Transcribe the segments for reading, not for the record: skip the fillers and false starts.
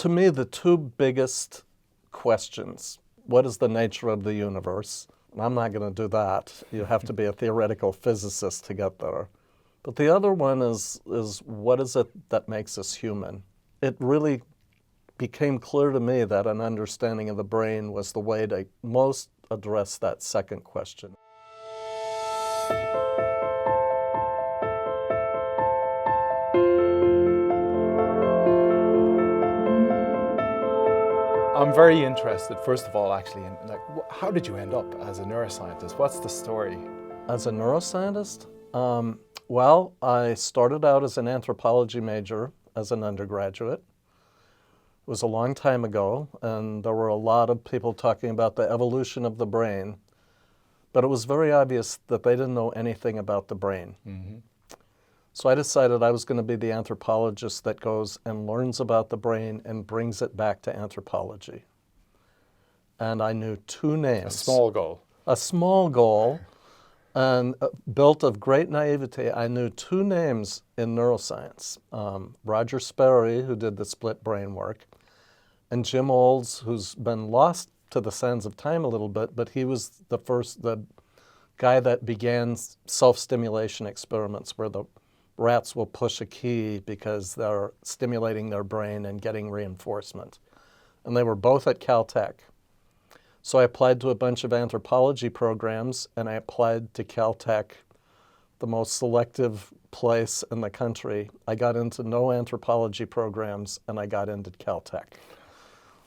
to me, the two biggest questions, what is the nature of the universe? I'm not going to do that. You have to be a theoretical physicist to get there. But the other one is what is it that makes us human? It really became clear to me that an understanding of the brain was the way to most address that second question. I'm very interested, first of all, actually, in how did you end up as a neuroscientist? What's the story? As a neuroscientist? Well, I started out as an anthropology major as an undergraduate. It was a long time ago, and there were a lot of people talking about the evolution of the brain, but it was very obvious that they didn't know anything about the brain. Mm-hmm. So I decided I was going to be the anthropologist that goes and learns about the brain and brings it back to anthropology. And I knew two names. A small goal. A small goal, and built of great naivety. I knew two names in neuroscience. Roger Sperry, who did the split brain work, and Jim Olds, who's been lost to the sands of time a little bit, but he was the guy that began self-stimulation experiments where the rats will push a key because they're stimulating their brain and getting reinforcement. And they were both at Caltech. So I applied to a bunch of anthropology programs, and I applied to Caltech, the most selective place in the country. I got into no anthropology programs, and I got into Caltech.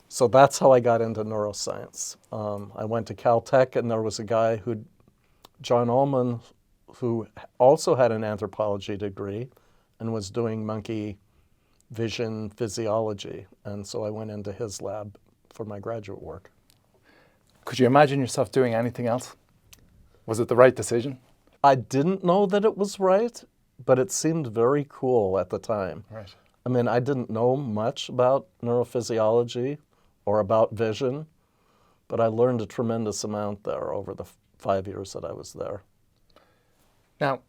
So that's how I got into neuroscience. I went to Caltech, and there was a guy John Ullman, who also had an anthropology degree and was doing monkey vision physiology. And so I went into his lab for my graduate work. Could you imagine yourself doing anything else? Was it the right decision? I didn't know that it was right, but it seemed very cool at the time. Right. I mean, I didn't know much about neurophysiology or about vision, but I learned a tremendous amount there over the 5 years that I was there. Now,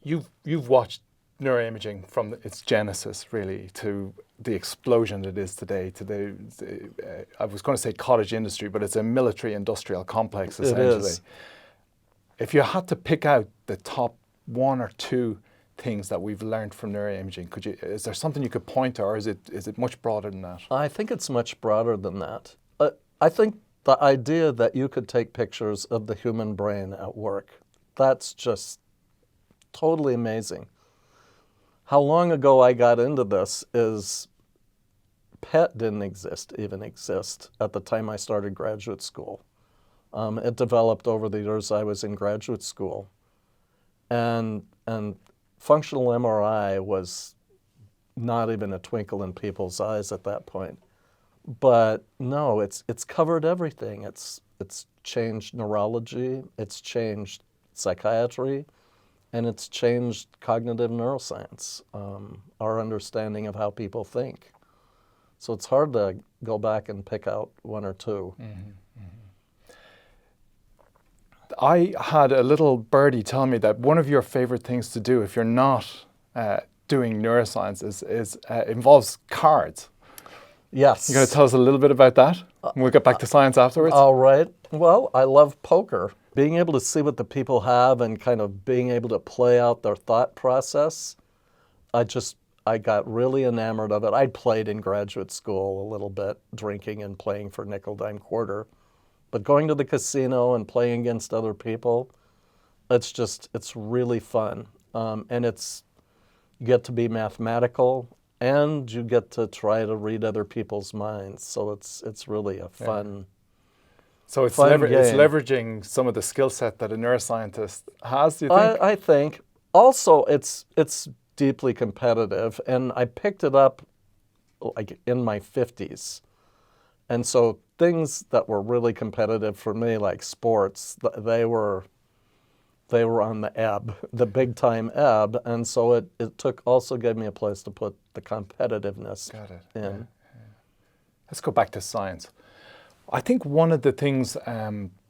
you've watched neuroimaging from its genesis, really, to the explosion it is today, to I was going to say cottage industry, but it's a military-industrial complex, essentially. It is. If you had to pick out the top one or two things that we've learned from neuroimaging, is there something you could point to, or is it much broader than that? I think it's much broader than that. I think the idea that you could take pictures of the human brain at work, that's just totally amazing. How long ago I got into this is PET didn't even exist at the time I started graduate school. It developed over the years I was in graduate school. And functional MRI was not even a twinkle in people's eyes at that point. But no, it's covered everything. It's changed neurology, it's changed psychiatry, and it's changed cognitive neuroscience, our understanding of how people think. So it's hard to go back and pick out one or two. Mm-hmm. Mm-hmm. I had a little birdie tell me that one of your favorite things to do if you're not doing neuroscience involves cards. Yes. You're going to tell us a little bit about that? We'll get back to science afterwards. All right. Well, I love poker. Being able to see what the people have and kind of being able to play out their thought process, I got really enamored of it. I'd played in graduate school a little bit, drinking and playing for nickel, dime, quarter. But going to the casino and playing against other people, it's really fun. And you get to be mathematical, and you get to try to read other people's minds. So it's really a fun. Yeah. So it's fun it's leveraging some of the skill set that a neuroscientist has, do you think? I think. Also, it's deeply competitive, and I picked it up like in my 50s. And so things that were really competitive for me, like sports, they were on the ebb, the big time ebb. And so it also gave me a place to put the competitiveness in. Yeah. Let's go back to science. I think one of the things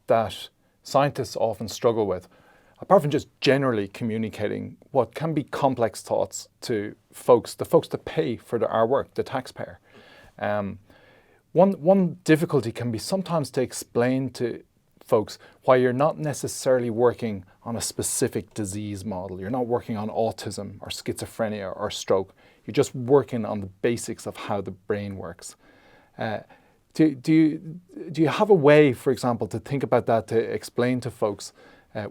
that scientists often struggle with, apart from just generally communicating what can be complex thoughts to the folks that pay for our work, the taxpayer, One difficulty can be sometimes to explain to folks why you're not necessarily working on a specific disease model. You're not working on autism or schizophrenia or stroke. You're just working on the basics of how the brain works. Do you have a way, for example, to think about that, to explain to folks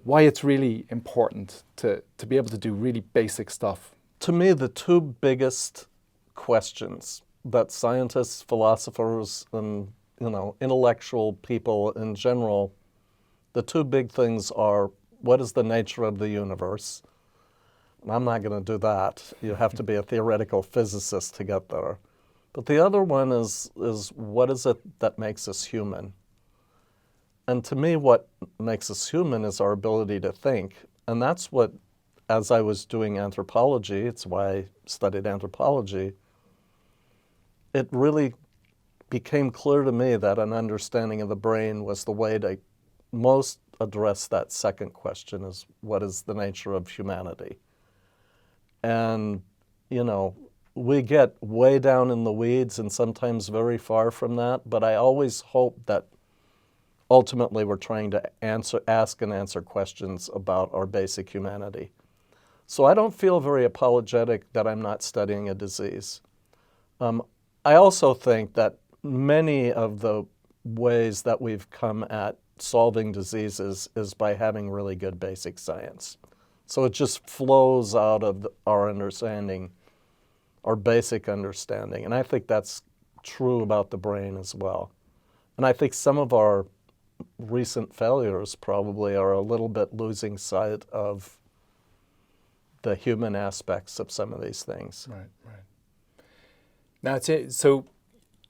why it's really important to be able to do really basic stuff? To me, the two biggest questions that scientists, philosophers, and intellectual people in general, the two big things are, what is the nature of the universe? And I'm not going to do that. You have to be a theoretical physicist to get there. But the other one is what is it that makes us human? And to me, what makes us human is our ability to think. And that's what, as I was doing anthropology, it's why I studied anthropology, it really became clear to me that an understanding of the brain was the way to most address that second question, is what is the nature of humanity? And, we get way down in the weeds and sometimes very far from that, but I always hope that ultimately we're trying to ask and answer questions about our basic humanity. So I don't feel very apologetic that I'm not studying a disease. I also think that many of the ways that we've come at solving diseases is by having really good basic science. So it just flows out of our understanding, our basic understanding. And I think that's true about the brain as well. And I think some of our recent failures probably are a little bit losing sight of the human aspects of some of these things. Right. Now, so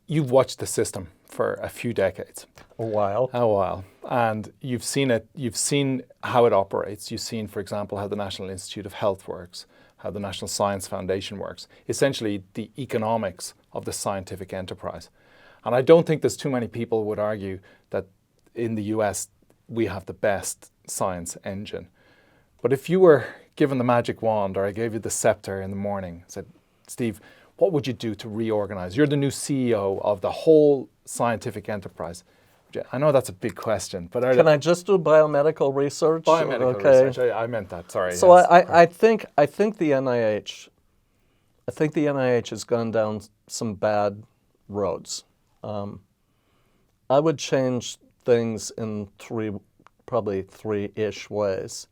you've watched the system for a few decades. A while. And you've seen how it operates. You've seen, for example, how the National Institute of Health works, how the National Science Foundation works, essentially the economics of the scientific enterprise. And I don't think there's too many people would argue that in the US we have the best science engine. But if you were given the magic wand, or I gave you the scepter in the morning, said, Steve, what would you do to reorganize? You're the new CEO of the whole scientific enterprise. I know that's a big question, but can I just do biomedical research? Biomedical research. I meant that. Sorry. So yes. I think the NIH. I think the NIH has gone down some bad roads. I would change things in probably three-ish ways.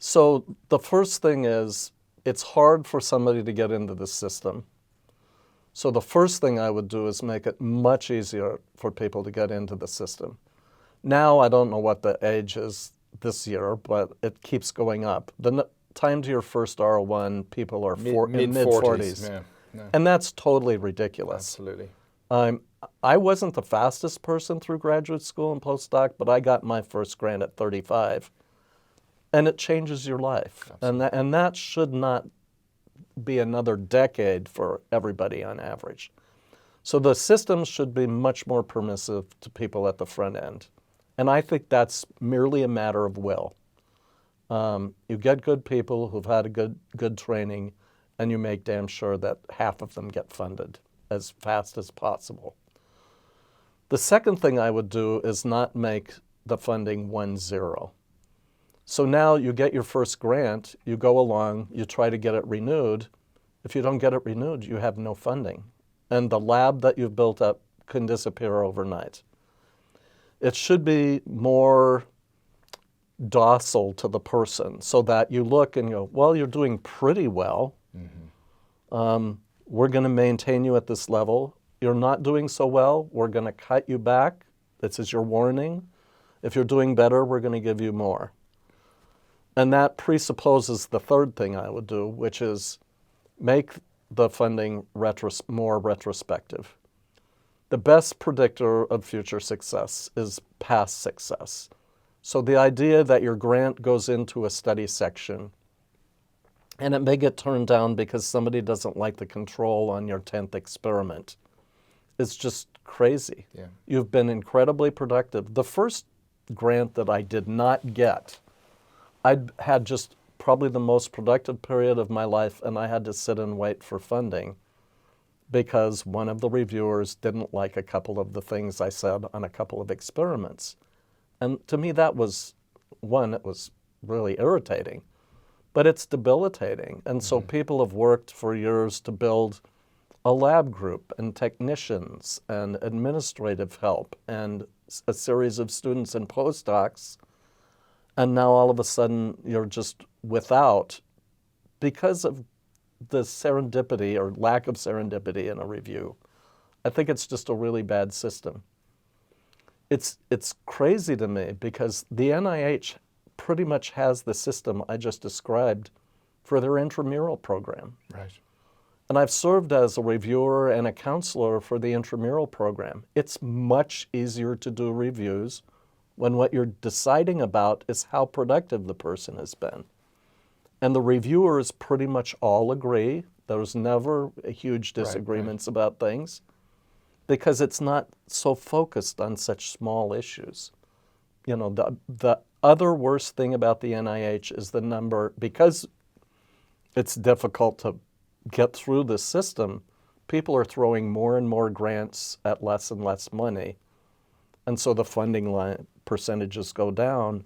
So the first thing is, it's hard for somebody to get into the system. So the first thing I would do is make it much easier for people to get into the system. Now, I don't know what the age is this year, but it keeps going up. The time to your first R01, people are in mid-40s. Yeah. And that's totally ridiculous. Absolutely. I wasn't the fastest person through graduate school and postdoc, but I got my first grant at 35. And it changes your life. And that should not be another decade for everybody on average. So the systems should be much more permissive to people at the front end. And I think that's merely a matter of will. You get good people who've had a good training, and you make damn sure that half of them get funded as fast as possible. The second thing I would do is not make the funding 1-0. So now you get your first grant, you go along, you try to get it renewed. If you don't get it renewed, you have no funding. And the lab that you've built up can disappear overnight. It should be more docile to the person so that you look and go, well, you're doing pretty well. Mm-hmm. We're going to maintain you at this level. You're not doing so well. We're going to cut you back. This is your warning. If you're doing better, we're going to give you more. And that presupposes the third thing I would do, which is make the funding more retrospective. The best predictor of future success is past success. So the idea that your grant goes into a study section and it may get turned down because somebody doesn't like the control on your 10th experiment is just crazy. Yeah. You've been incredibly productive. The first grant that I did not get, I'd had just probably the most productive period of my life, and I had to sit and wait for funding. because one of the reviewers didn't like a couple of the things I said on a couple of experiments. And to me, that was, one, it was really irritating, but it's debilitating. And so people have worked for years to build a lab group and technicians and administrative help and a series of students and postdocs. And now all of a sudden you're just without, because of the serendipity or lack of serendipity in a review. I think it's just a really bad system. It's crazy to me because the NIH pretty much has the system I just described for their intramural program. Right. And I've served as a reviewer and a counselor for the intramural program. It's much easier to do reviews when what you're deciding about is how productive the person has been. And the reviewers pretty much all agree. There's never huge disagreements about things because it's not so focused on such small issues. You know, the other worst thing about the NIH is the number, because it's difficult to get through the system, people are throwing more and more grants at less and less money. And so the funding line percentages go down.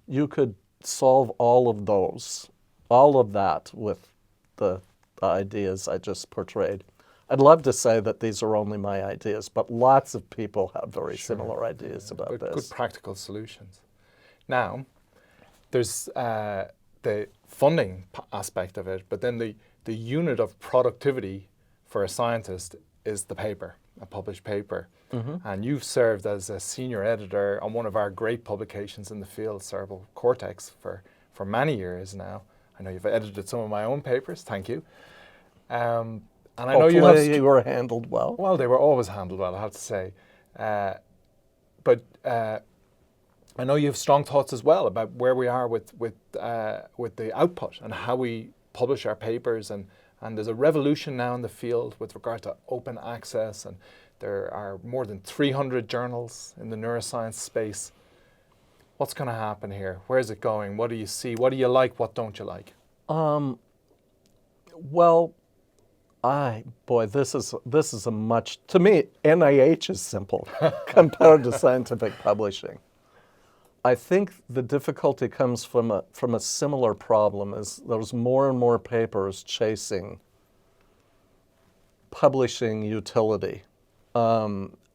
You could solve all of those, all of that with the ideas I just portrayed. I'd love to say that these are only my ideas, but lots of people have very similar ideas about this. Good practical solutions. Now, there's the funding aspect of it, but then the unit of productivity for a scientist is the paper, a published paper. And you've served as a senior editor on one of our great publications in the field, cerebral cortex, for many years now. I know you've edited some of my own papers, thank you. And I know you were handled well. Well, they were always handled well, I have to say. But I know you have strong thoughts as well about where we are with the output and how we publish our papers. And there's a revolution now in the field with regard to open access. And there are more than 300 journals in the neuroscience space. What's going to happen here? Where's it going? What do you see? What do you like? What don't you like? Well, this is a much, to me, NIH is simple compared to scientific publishing. I think the difficulty comes from a similar problem, is there's more and more papers chasing publishing utility.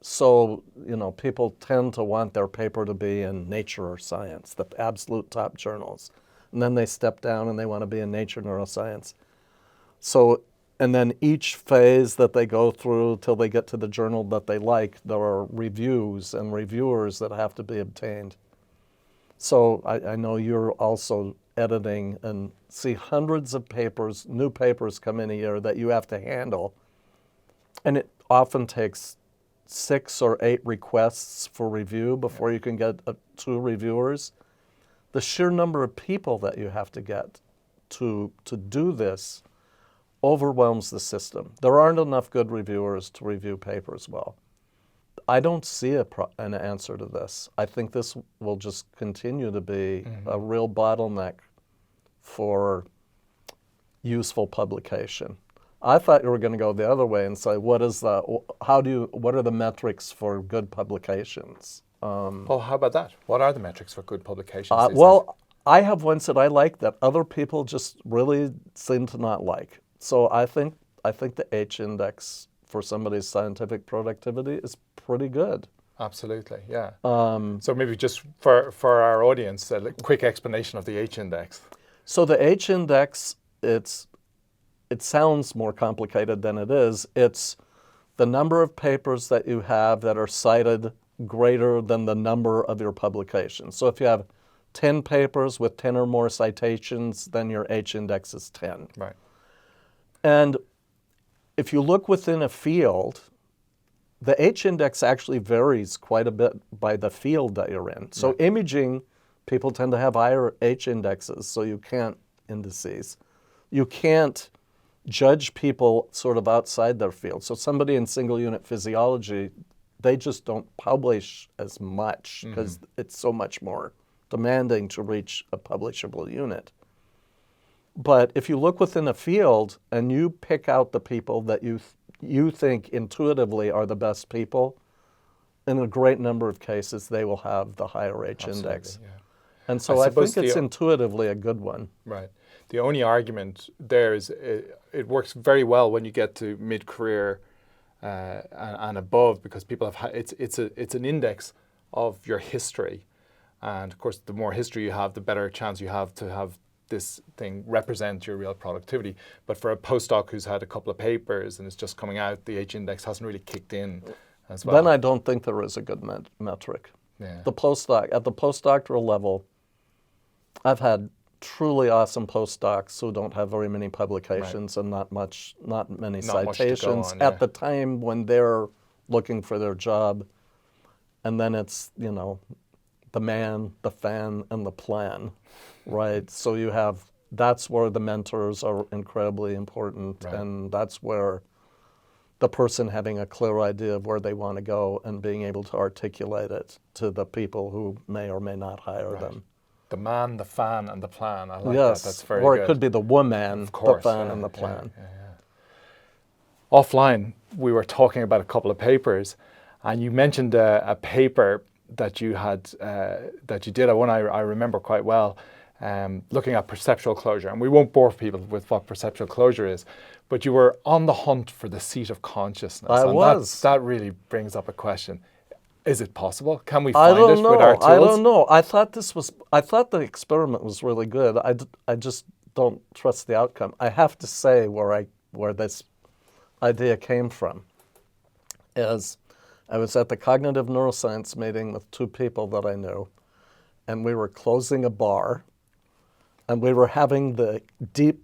So, you know, people tend to want their paper to be in Nature or Science, the absolute top journals. And then they step down and they want to be in Nature Neuroscience. So, and then each phase that they go through till they get to the journal that they like, there are reviews and reviewers that have to be obtained. So I know you're also editing and see hundreds of papers, new papers come in a year that you have to handle. And it often takes 6 or 8 requests for review before you can get 2 reviewers. The sheer number of people that you have to get to do this overwhelms the system. There aren't enough good reviewers to review papers well. I don't see an answer to this. I think this will just continue to be a real bottleneck for useful publication. I thought you were going to go the other way and say, what are the metrics for good publications? Well, how about that? What are the metrics for good publications? Well, I have ones that I like that other people just really seem to not like. So I think the H-index for somebody's scientific productivity is pretty good. Absolutely, yeah. So maybe just for our audience, a quick explanation of the H-index. So the H-index, it sounds more complicated than it is. It's the number of papers that you have that are cited greater than the number of your publications. So if you have 10 papers with 10 or more citations, then your H-index is 10. Right. And if you look within a field, the H-index actually varies quite a bit by the field that you're in. So imaging, people tend to have higher H-indexes, so you can't judge people sort of outside their field. So somebody in single unit physiology, they just don't publish as much because it's so much more demanding to reach a publishable unit. But if you look within a field and you pick out the people that you you think intuitively are the best people, in a great number of cases, they will have the higher H index. Yeah. And so I suppose think it's intuitively a good one. Right. The only argument there is it works very well when you get to mid-career and above, because people have it's an index of your history, and of course the more history you have, the better chance you have to have this thing represent your real productivity. But for a postdoc who's had a couple of papers and is just coming out, the H index hasn't really kicked in as well. Then I don't think there is a good metric. Yeah. At the postdoctoral level, I've had truly awesome postdocs who don't have very many publications and not many citations on, yeah. at the time when they're looking for their job. And then it's, the man, the fan, and the plan, right? So that's where the mentors are incredibly important, Right. and that's where the person having a clear idea of where they want to go and being able to articulate it to the people who may or may not hire them. The man, the fan, and the plan. I like Yes, that. That's very or good. it could be the woman, Of course, the fan, yeah, and the yeah, plan. Offline, we were talking about a couple of papers, and you mentioned a paper that you had that you did. One I remember quite well, looking at perceptual closure. And we won't bore people with what perceptual closure is, but you were on the hunt for the seat of consciousness. I and was. That really brings up a question. Is it possible? Can we find it with our tools? I don't know. I thought the experiment was really good. I just don't trust the outcome. I have to say where this idea came from is I was at the cognitive neuroscience meeting with two people that I knew, and we were closing a bar, and we were having the deep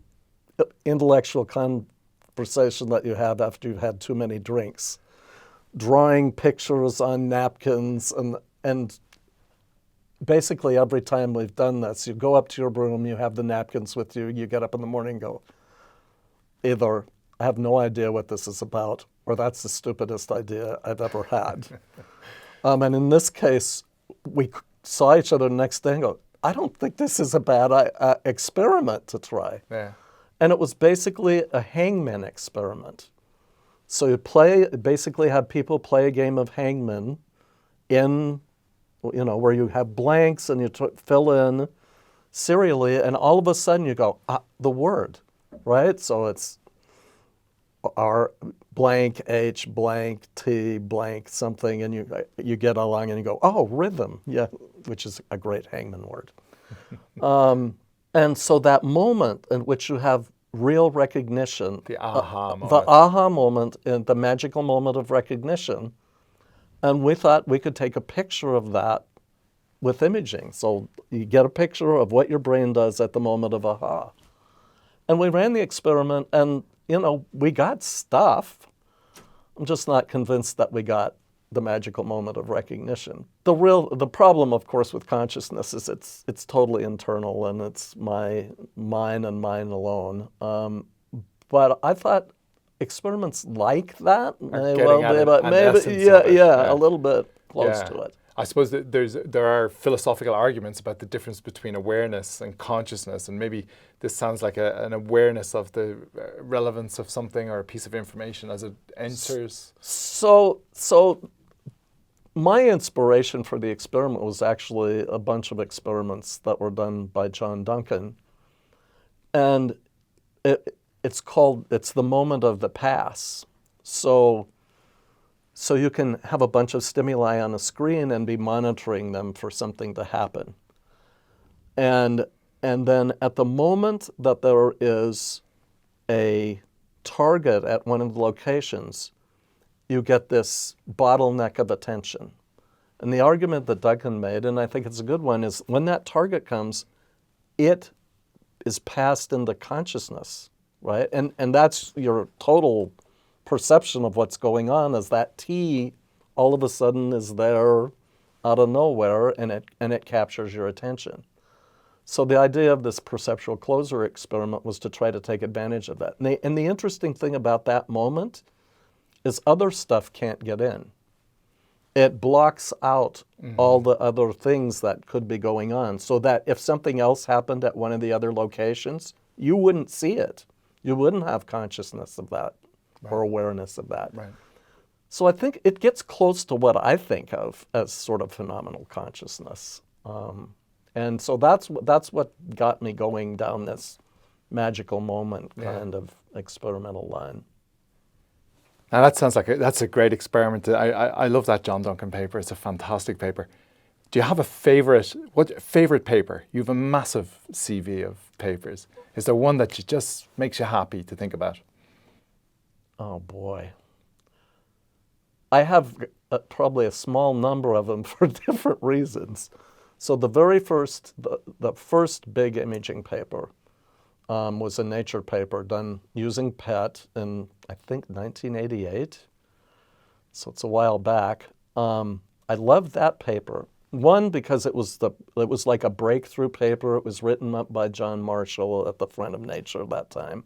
intellectual conversation that you have after you've had too many drinks, drawing pictures on napkins, and basically every time we've done this, you go up to your room, you have the napkins with you, you get up in the morning and go, either I have no idea what this is about, or that's the stupidest idea I've ever had. And in this case, we saw each other the next day and go, I don't think this is a bad experiment to try. Yeah. And it was basically a hangman experiment. So you basically have people play a game of hangman in, where you have blanks and you fill in serially, and all of a sudden you go, the word, right? So it's R blank H blank T blank something, and you get along and you go, oh, rhythm, yeah, which is a great hangman word. And so that moment in which you have real recognition, The aha moment. the aha moment, and the magical moment of recognition, and we thought we could take a picture of that with imaging. So you get a picture of what your brain does at the moment of aha. And we ran the experiment, and we got stuff. I'm just not convinced that we got the magical moment of recognition. The problem, of course, with consciousness is it's totally internal, and it's mine and mine alone. But I thought experiments like that a little bit close to it. I suppose that there are philosophical arguments about the difference between awareness and consciousness, and maybe this sounds like an awareness of the relevance of something or a piece of information as it enters. So my inspiration for the experiment was actually a bunch of experiments that were done by John Duncan, and it's the moment of the pass. So you can have a bunch of stimuli on a screen and be monitoring them for something to happen. And then at the moment that there is a target at one of the locations, you get this bottleneck of attention. And the argument that Duncan made, and I think it's a good one, is when that target comes, it is passed into consciousness, right? And that's your total perception of what's going on, is that T all of a sudden is there out of nowhere, and it captures your attention. So the idea of this perceptual closure experiment was to try to take advantage of that. And the interesting thing about that moment is other stuff can't get in. It blocks out all the other things that could be going on, so that if something else happened at one of the other locations, you wouldn't see it. You wouldn't have consciousness of that. or awareness of that. Right. So I think it gets close to what I think of as sort of phenomenal consciousness. And so that's what got me going down this magical moment kind of experimental line. Now that sounds like that's a great experiment. I love that John Duncan paper. It's a fantastic paper. Do you have a favorite paper? You have a massive CV of papers. Is there one that just makes you happy to think about? Oh boy. I have probably a small number of them for different reasons. So the first big imaging paper was a Nature paper done using PET in, I think, 1988. So it's a while back. I loved that paper. One, because it was like a breakthrough paper. It was written up by John Marshall at the front of Nature at that time.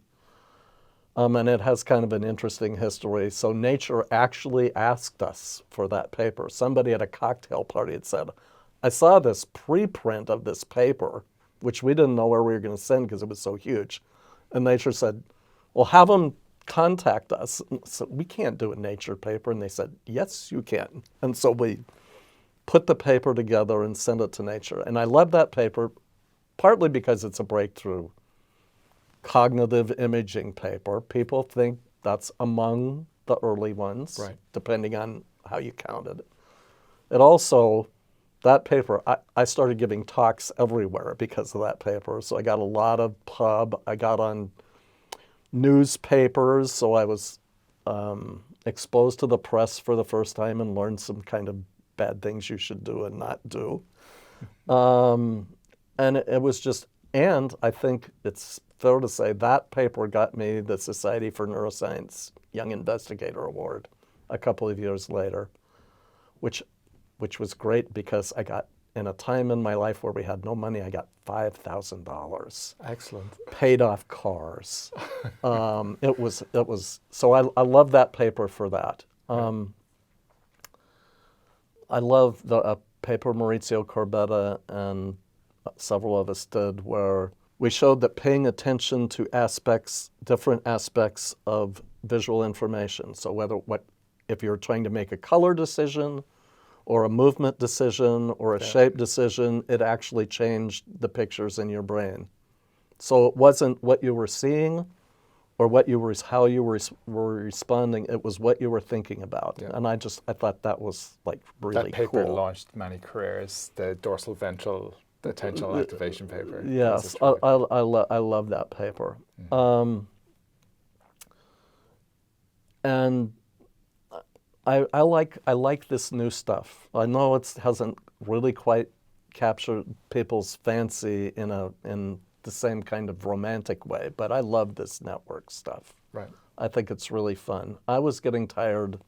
And it has kind of an interesting history. So Nature actually asked us for that paper. Somebody at a cocktail party had said, I saw this preprint of this paper, which we didn't know where we were going to send because it was so huge. And Nature said, well, have them contact us. So we can't do a Nature paper. And they said, yes, you can. And so we put the paper together and sent it to Nature. And I love that paper, partly because it's a breakthrough cognitive imaging paper. People think that's among the early ones, depending on how you counted it. It also, that paper, I started giving talks everywhere because of that paper. So I got a lot of pub. I got on newspapers, so I was exposed to the press for the first time and learned some kind of bad things you should do and not do. And it was just, and I think it's fair to say that paper got me the Society for Neuroscience Young Investigator Award a couple of years later, which was great because I got, in a time in my life where we had no money, I got $5,000. Excellent. Paid off cars. It was, so I love that paper for that. I love the paper Maurizio Corbetta and several of us did where we showed that paying attention to different aspects of visual information. So if you're trying to make a color decision or a movement decision or a shape decision, it actually changed the pictures in your brain. So it wasn't what you were seeing or how you were responding, it was what you were thinking about. Yeah. And I thought that was like really cool. That paper launched many careers, the dorsal ventral attentional activation paper. Yes, I love that paper. Mm-hmm. And I like this new stuff. I know it hasn't really quite captured people's fancy in the same kind of romantic way, but I love this network stuff. Right. I think it's really fun. I was getting tired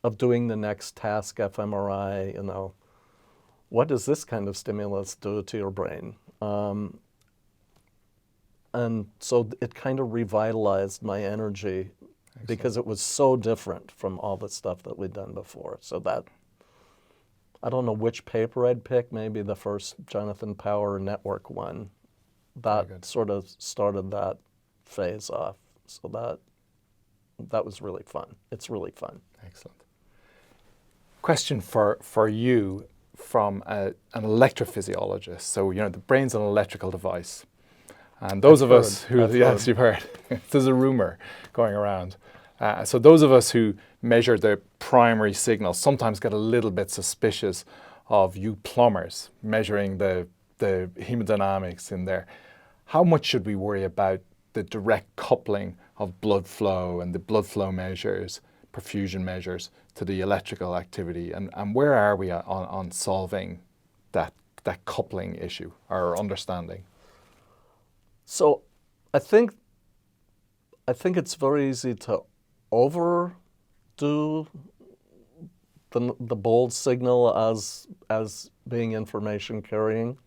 of doing the next task, fMRI, what does this kind of stimulus do to your brain? And so it kind of revitalized my energy. Excellent. Because it was so different from all the stuff that we'd done before. So that, I don't know which paper I'd pick, maybe the first Jonathan Power network one. That sort of started that phase off. So that was really fun. It's really fun. Excellent. Question for you from an electrophysiologist. So, the brain's an electrical device. And those of us who, yes, you've heard, there's a rumor going around. So those of us who measure the primary signal sometimes get a little bit suspicious of you plumbers measuring the hemodynamics in there. How much should we worry about the direct coupling of blood flow and the blood flow measures, perfusion measures, to the electrical activity? And where are we on solving that coupling issue or understanding? So I think it's very easy to overdo the bold signal as being information carrying,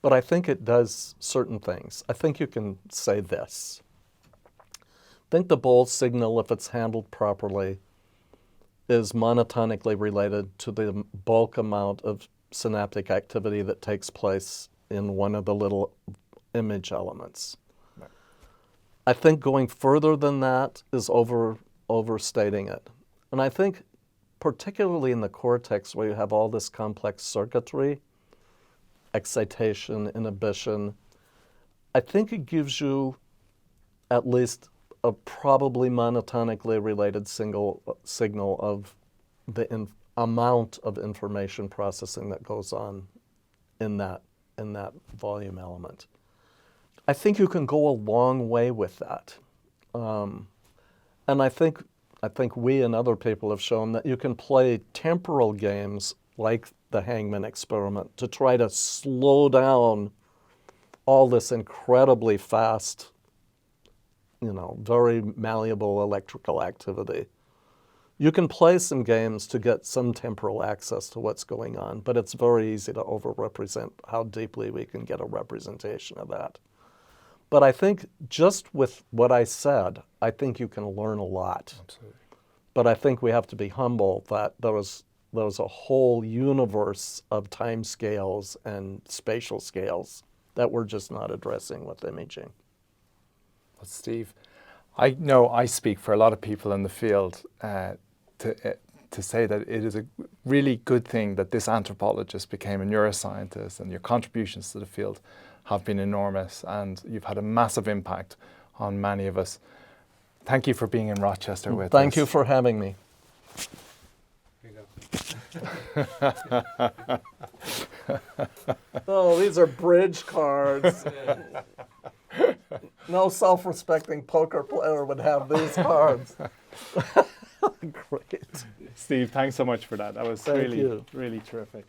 but I think it does certain things. I think you can say this. I think the bold signal, if it's handled properly, is monotonically related to the bulk amount of synaptic activity that takes place in one of the little image elements. Right. I think going further than that is overstating it. And I think particularly in the cortex where you have all this complex circuitry, excitation, inhibition, I think it gives you at least a probably monotonically related signal of the amount of information processing that goes on in that volume element. I think you can go a long way with that. And I think we and other people have shown that you can play temporal games like the hangman experiment to try to slow down all this incredibly fast, very malleable electrical activity. You can play some games to get some temporal access to what's going on, but it's very easy to overrepresent how deeply we can get a representation of that. But I think just with what I said, I think you can learn a lot. Absolutely. But I think we have to be humble that there's a whole universe of time scales and spatial scales that we're just not addressing with imaging. Well, Steve, I know I speak for a lot of people in the field to say that it is a really good thing that this anthropologist became a neuroscientist, and your contributions to the field have been enormous, and you've had a massive impact on many of us. Thank you for being in Rochester with us. Thank you for having me. Oh, these are bridge cards. No self-respecting poker player would have these cards. Great. Steve, thanks so much for that. That was Thank really, you. really terrific.